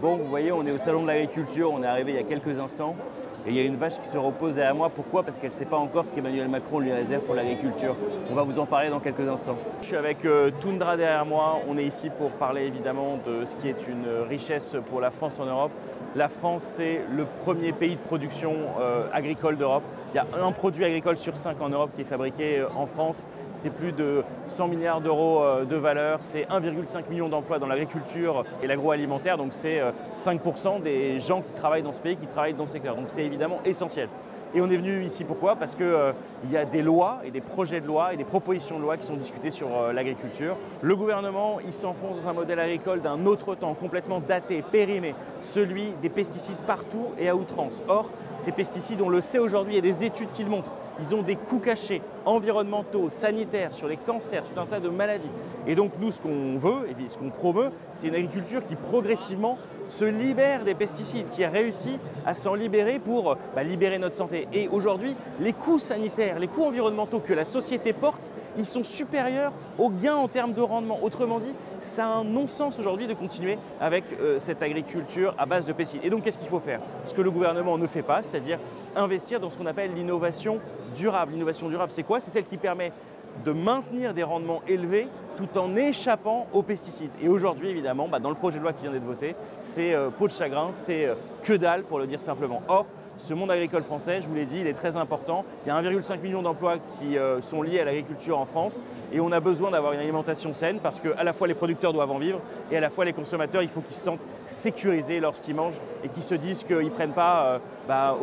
Bon, vous voyez, on est au salon de l'agriculture, on est arrivé il y a quelques instants et il y a une vache qui se repose derrière moi. Pourquoi? Parce qu'elle ne sait pas encore ce qu'Emmanuel Macron lui réserve pour l'agriculture. On va vous en parler dans quelques instants. Je suis avec Toundra derrière moi. On est ici pour parler évidemment de ce qui est une richesse pour la France en Europe. La France, c'est le premier pays de production agricole d'Europe. Il y a un produit agricole sur 5 en Europe qui est fabriqué en France. C'est plus de 100 milliards d'euros de valeur. C'est 1,5 million d'emplois dans l'agriculture et l'agroalimentaire. Donc c'est 5% des gens qui travaillent dans ce pays qui travaillent dans ce secteur. Donc c'est évidemment essentiel. Et on est venu ici pourquoi? Parce qu'il y a des lois et des projets de loi et des propositions de loi qui sont discutées sur l'agriculture. Le gouvernement, il s'enfonce dans un modèle agricole d'un autre temps, complètement daté, périmé, celui des pesticides partout et à outrance. Or, ces pesticides, on le sait aujourd'hui, il y a des études qui le montrent. Ils ont des coûts cachés, environnementaux, sanitaires, sur les cancers, tout un tas de maladies. Et donc nous, ce qu'on veut et ce qu'on promeut, c'est une agriculture qui progressivement se libère des pesticides, qui a réussi à s'en libérer pour libérer notre santé. Et aujourd'hui, les coûts sanitaires, les coûts environnementaux que la société porte, ils sont supérieurs aux gains en termes de rendement. Autrement dit, ça a un non-sens aujourd'hui de continuer avec cette agriculture à base de pesticides. Et donc, qu'est-ce qu'il faut faire? Ce que le gouvernement ne fait pas, c'est-à-dire investir dans ce qu'on appelle l'innovation durable. L'innovation durable, c'est quoi? C'est celle qui permet de maintenir des rendements élevés tout en échappant aux pesticides. Et aujourd'hui, évidemment, dans le projet de loi qui vient d'être voté, c'est peau de chagrin, c'est que dalle pour le dire simplement. Or, ce monde agricole français, je vous l'ai dit, il est très important. Il y a 1,5 million d'emplois qui sont liés à l'agriculture en France et on a besoin d'avoir une alimentation saine parce qu'à la fois les producteurs doivent en vivre et à la fois les consommateurs, il faut qu'ils se sentent sécurisés lorsqu'ils mangent et qu'ils se disent qu'ils ne prennent pas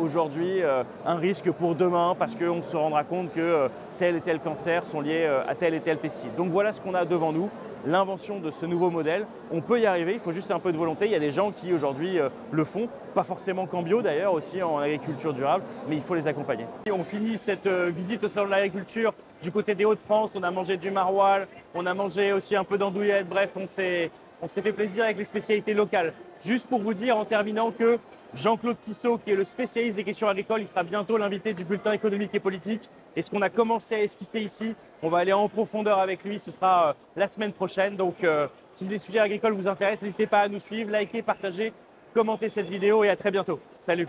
aujourd'hui un risque pour demain parce qu'on se rendra compte que tel et tel cancer sont liés à tel et tel pesticide. Donc voilà ce qu'on a devant nous. L'invention de ce nouveau modèle. On peut y arriver, il faut juste un peu de volonté. Il y a des gens qui aujourd'hui le font, pas forcément qu'en bio d'ailleurs, aussi en agriculture durable, mais il faut les accompagner. Et on finit cette visite au salon de l'agriculture du côté des Hauts-de-France. On a mangé du maroilles, on a mangé aussi un peu d'andouillette, bref, on s'est fait plaisir avec les spécialités locales. Juste pour vous dire en terminant que Jean-Claude Tissot, qui est le spécialiste des questions agricoles, il sera bientôt l'invité du bulletin économique et politique. Et ce qu'on a commencé à esquisser ici, on va aller en profondeur avec lui, ce sera la semaine prochaine. Donc si les sujets agricoles vous intéressent, n'hésitez pas à nous suivre, liker, partager, commenter cette vidéo et à très bientôt. Salut!